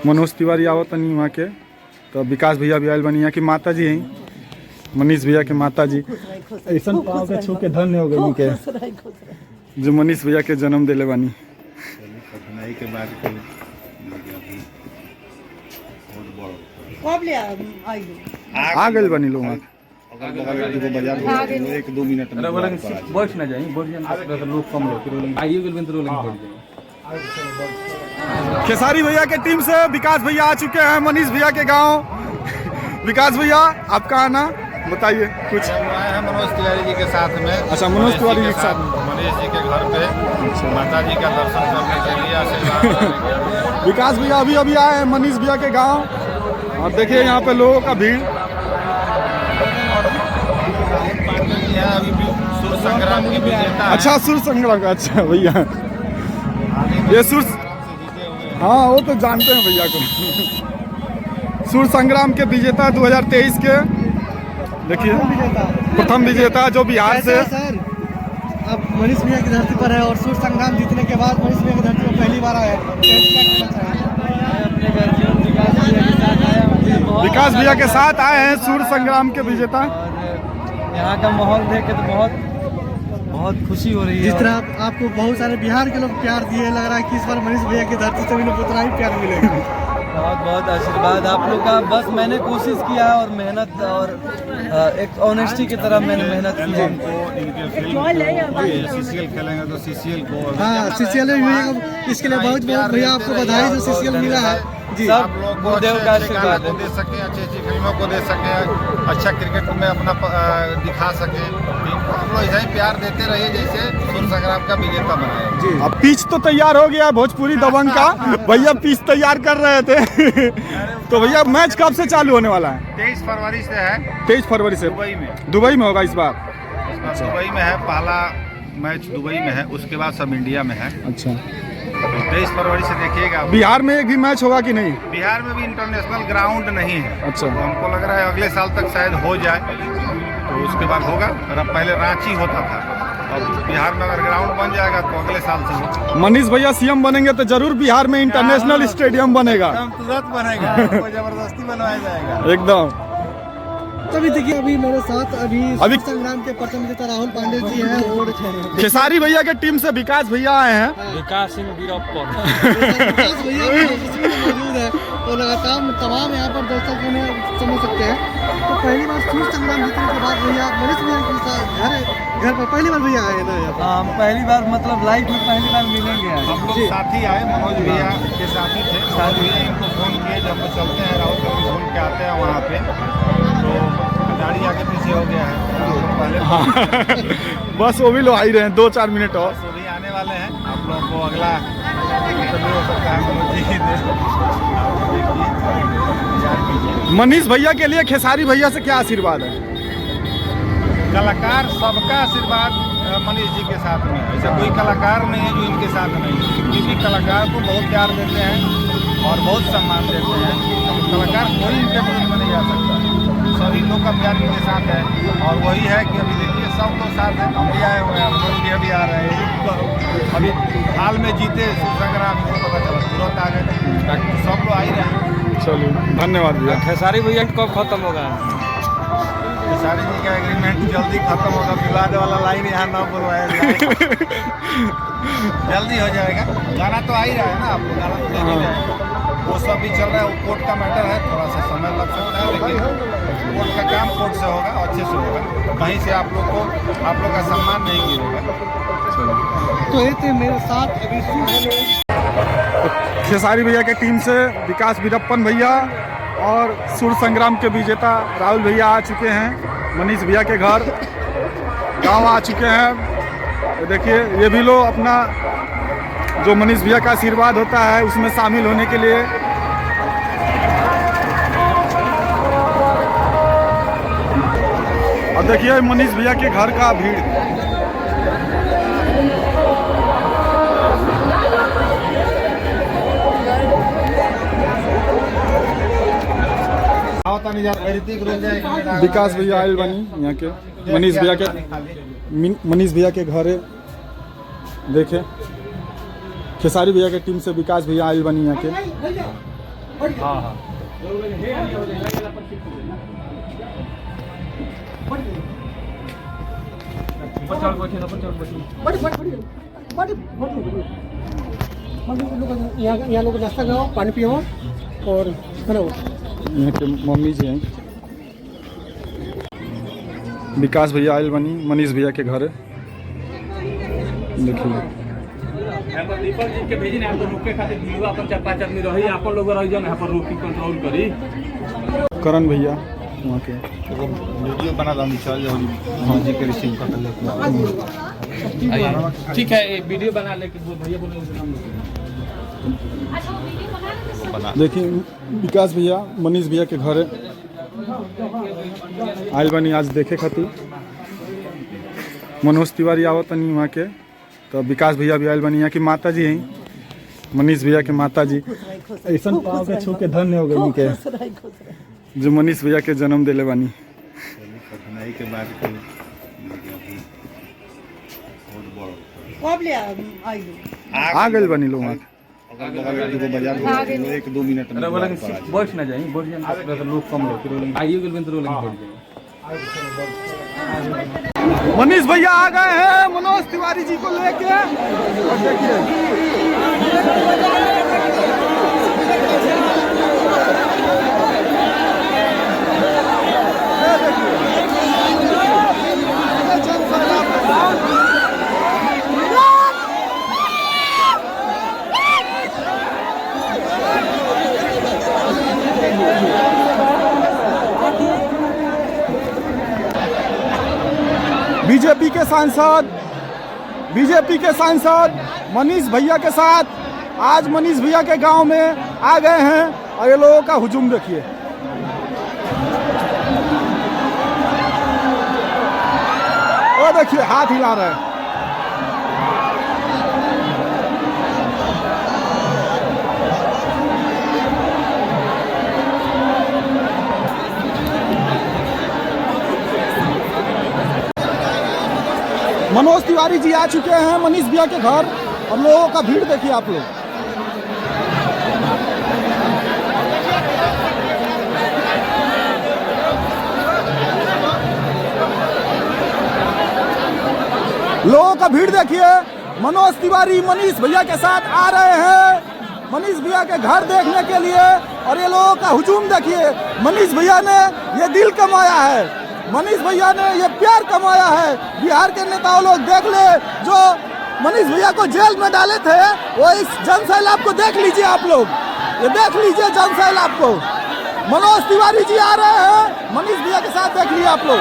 मनोज तिवारी आवत नहीं वहाँ के, तो विकास भैया भी आयल बनी। यहाँ की माता जी हैं मनीष भैया के माता जी। ऐसा पाँव के छू के धन्य हो गए के जो मनीष भैया के जन्म दिले बानी। आ गए बनी लोग एक दो मिनट में बैठ ना जाए लोग कम लोग खेसारी भैया के टीम से विकास भैया आ चुके हैं मनीष भैया के गांव। विकास भैया आपका आना बताइए कुछ। आए हैं मनोज तिवारी जी के साथ में। अच्छा, मनोज तिवारी जी के साथ मनीष जी के घर पे माता जी का दर्शन करने के लिए आशीर्वाद। विकास भैया अभी अभी आए हैं मनीष भैया के गांव और देखिए यहाँ पे लोगों का भीड़। अभी सुर संग्राम की विजेता। अच्छा, सुर संग्राम का। अच्छा भैया ये सुर, हाँ वो तो जानते हैं भैया को। सुर संग्राम के विजेता 2023 के देखिए प्रथम विजेता जो बिहार से। सर अब मनीष भैया की धरती पर है और सुर संग्राम जीतने के बाद मनीष भैया की धरती पर पहली बार आया है। विकास भैया के साथ आए हैं सुर संग्राम के विजेता। यहाँ का माहौल देख के तो बहुत खुशी हो रही है। जिस तरह आपको बहुत सारे बिहार के लोग प्यार दिए, लग रहा है कि इस बार मनीष भैया की धरती से भी उतना ही प्यार मिलेगा। बहुत बहुत आशीर्वाद आप लोग का। बस मैंने कोशिश किया और मेहनत और एक ऑनेस्टी की तरह मैंने मेहनत की है। सीसीएल खेलेंगे तो सीसीएल को, हाँ सीसीएल में इसके लिए बहुत बहुत भैया आपको बधाई जो सीसीएल मिला है जी। आप लोग को गुरुदेव का आशीर्वाद दे सके, अच्छी अच्छी फिल्मों को दे सके, अच्छा क्रिकेट में अपना दिखा सके। आप लोग ऐसा ही प्यार देते रहिए जैसे सुर संग्राम का विजेता बनाए जी। अब पिच तो तैयार हो गया भोजपुरी दबंग का। भैया पिच तैयार कर रहे थे। तो भैया मैच कब से चालू होने वाला है? 23 फरवरी से है। 23 फरवरी से दुबई में होगा इस बार। दुबई में है, पहला मैच दुबई में है, उसके बाद सब इंडिया में है। अच्छा, तो 23 फरवरी से देखिएगा। बिहार में एक भी मैच होगा कि नहीं? बिहार में भी इंटरनेशनल ग्राउंड नहीं है। अच्छा, तो हमको लग रहा है अगले साल तक शायद हो जाए, तो उसके बाद होगा। और अब पहले रांची होता था, अब बिहार में अगर ग्राउंड बन जाएगा तो अगले साल से होगा। मनीष भैया सीएम बनेंगे तो जरूर बिहार में इंटरनेशनल स्टेडियम बनेगा। तुरंत बनेगा, कोई जबरदस्ती बनवाया जाएगा एकदम। तभी देखिए अभी मेरे साथ अभी संग्राम के प्रथम विजेता राहुल पांडे जी हैं और खेसारी भैया के टीम से विकास भैया आए हैं। विकास सिंह वीरप्पन विकास भैया मौजूद है तो लगातार तमाम यहाँ पर दर्शक उन्हें समझ सकते हैं। तो पहली बार सुर संग्राम जीतने के बाद भैया मनीष भैया के साथ घर पर पहली बार भैया आए ना। हम पहली बार मतलब लाइफ में पहली बार मिलेंगे। हम लोग साथी आए, मनोज भैया के साथी थे। साथी भैया इनको फोन किए जब हम चलते हैं राहुल कभी घूम के आते हैं वहाँ पे, तो गाड़ी आगे पीछे हो गया है पहले। हाँ। बस वो भी लोग आ ही रहे हैं, 2-4 मिनट और तो भी आने वाले हैं। आप लोग को अगला इंटरव्यू हो सकता है मनोज जी। मनीष भैया के लिए खेसारी भैया से क्या आशीर्वाद है? कलाकार सबका आशीर्वाद मनीष जी के साथ में। ऐसा कोई कलाकार नहीं है जो इनके साथ नहीं है, क्योंकि कलाकार को बहुत प्यार देते हैं और बहुत सम्मान देते हैं। कलाकार कोई इनके विरोध में नहीं आ सकता, सभी लोग का प्यार इनके साथ है। और वही है कि अभी देखिए सब लोग साथ हैं, हम भी आए हुए हैं, हम लोग भी अभी आ रहे हैं। अभी हाल में जीते सुर संग्राम को पता चला तुरंत आ गए, सब लोग आ ही रहे हैं। चलिए धन्यवाद भैया। खेसारी भैया कब खत्म होगा? खेसारी जी का एग्रीमेंट जल्दी खत्म होगा। विवाद वाला लाइन यहाँ ना बोलवाया जाए, जल्दी हो जाएगा। गाना तो आ ही रहा है ना, आप लोग गाना तो देख ही रहे हैं। वो सब भी चल रहा है, वो कोर्ट का मैटर है, थोड़ा सा समय लग सकता है, लेकिन कोर्ट का काम कोर्ट से होगा, अच्छे से होगा। कहीं से आप लोग का सम्मान नहीं गिरेगा। तो ये थे मेरे साथ अभी खेसारी भैया के टीम से विकास वीरप्पन भैया और सुर संग्राम के विजेता राहुल भैया आ चुके हैं। मनीष भैया के घर गांव आ चुके हैं। देखिए ये भी लोग अपना जो मनीष भैया का आशीर्वाद होता है उसमें शामिल होने के लिए और देखिए मनीष भैया के घर का भीड़। विकास भैया आयल बनी यहाँ के मनीष भैया के घरे देखे खेसारी भैया के टीम से विकास भैया आयल बनी यहाँ के। हाँ हाँ यहाँ लोग नाश्ता कराओ, पानी पियो और खाना हो। यहाँ के मम्मी जी हैं, विकास भैया आयल बनी मनीष भैया के घर। देखिए दीपक जी के भेजी ना, रोके खातिर वीडियो अपन 4-5 आदमी रही, अपन लोग रही जन यहाँ पर रोकी कंट्रोल करी। करण भैया वहाँ के वीडियो बना रहा हूँ, चल जाओ जी के रिसीव कर लेते ठीक है, वीडियो बना लेके भैया बोले देखिए विकास भैया मनीष भैया के घर आयल बनी आज देखे खातिर। मनोज तिवारी आवत नहीं वहाँ के, तो विकास भैया भी आयल बनी। यहाँ की माता जी हैं मनीष भैया के माता जी। ऐसा पाँव के छू के धन्य हो गई के जो मनीष भैया के जन्म दिले बानी। कठिनाई के बाद आ गए बनी लोग वहाँ। बाजार 1-2 मिनट में बैठ ना जाए, बैठ जाए लोग कम लोग आइए गए तो रोलिंग बैठ जाए। मनीष भैया आ गए हैं मनोज तिवारी जी को लेके। देखिए बीजेपी के सांसद मनीष भैया के साथ आज मनीष भैया के गांव में आ गए हैं और ये लोगों का हुजूम देखिए। वो देखिए हाथ हिला रहे हैं। मनोज तिवारी जी आ चुके हैं मनीष भैया के घर और लोगों का भीड़ देखिए आप लोग। लोगों का भीड़ देखिए। मनोज तिवारी मनीष भैया के साथ आ रहे हैं मनीष भैया के घर देखने के लिए और ये लोगों का हुजूम देखिए। मनीष भैया ने ये दिल कमाया है, मनीष भैया ने ये प्यार कमाया है। बिहार के नेताओं लोग देख ले जो मनीष भैया को जेल में डाले थे, वो इस जन सैलाब को देख लीजिए आप लोग, ये देख लीजिए जन सैलाब को। मनोज तिवारी जी आ रहे हैं मनीष भैया के साथ, देख लीजिए आप लोग।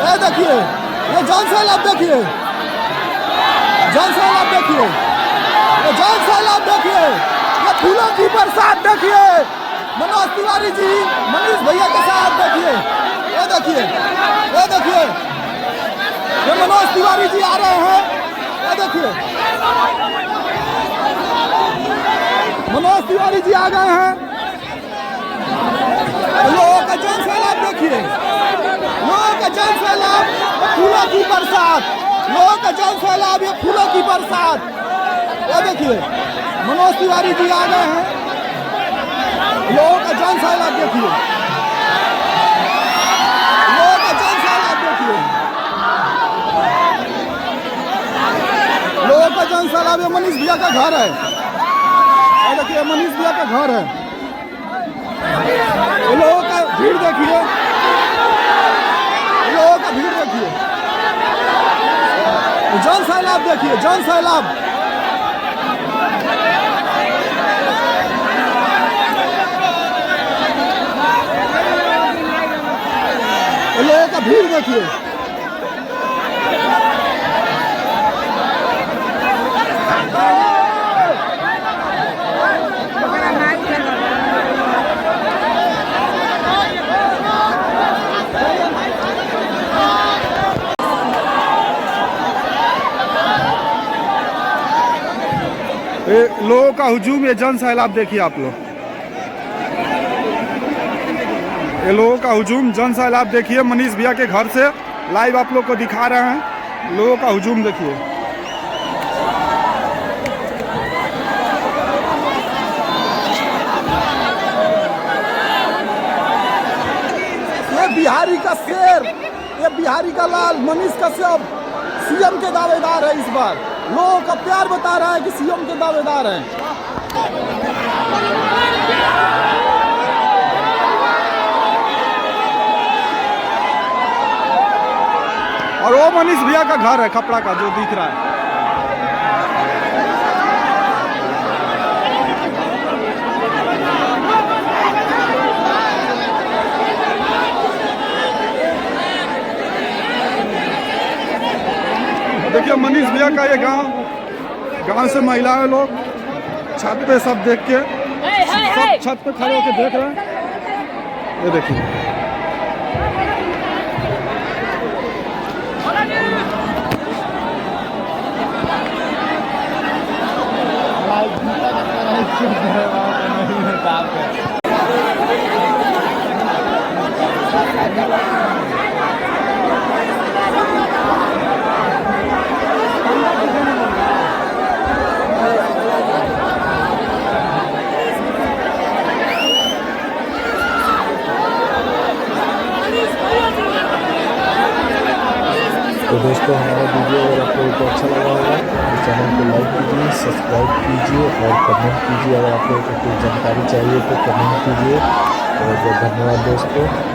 ये देखिए ये जन सैलाब देखिए, जन सैलाब देखिए, ये जन सैलाब देखिए, ये फूलों की बरसात देखिए। मनोज तिवारी जी मनीष भैया के साथ देखिए, ये देखिए, ये देखिए, ये मनोज तिवारी जी आ रहे हैं। ये देखिए मनोज तिवारी जी आ गए हैं। लोगों का जन सैलाब देखिए, लोगों का जन सैलाब, फूलों की बरसात, लोगों का जन सैलाब, ये फूलों की बरसात। ये देखिए मनोज तिवारी जी आ गए हैं। लोगों का जन सैलाब देखिए, लोगों का जन सैलाब देखिए, लोगों का जन सैलाब। ये मनीष भैया का घर है, ये देखिए मनीष भैया का घर है। ये लोगों का भीड़ देखिए, लोगों का भीड़ देखिए, जन सैलाब देखिए, जन सैलाब। लोगों का भीड़ देखिए। लोगों का हुजूम, ये जन सैलाब देखिए आप लोग। ये लोगों का हुजूम, जन सैलाब देखिए। मनीष भैया के घर से लाइव आप लोग को दिखा रहे हैं। लोगों का हुजूम देखिए। बिहारी का शेर, ये बिहारी का लाल मनीष कश्यप सीएम के दावेदार है। इस बार लोगों का प्यार बता रहा है कि सीएम के दावेदार हैं। और वो मनीष भैया का घर है खपड़ा का, जो दिख रहा है। देखिए मनीष भैया का ये गांव से महिलाएं लोग छत पे सब देख के, सब छत पे खड़े होकर देख रहे हैं। ये देखिए तो दोस्तों हमारा वीडियो अगर आप लोगों को अच्छा लगा होगा तो चैनल को लाइक कीजिए, सब्सक्राइब कीजिए और कमेंट कीजिए। अगर आप लोगों को कोई जानकारी चाहिए तो कमेंट कीजिए। और धन्यवाद दोस्तों।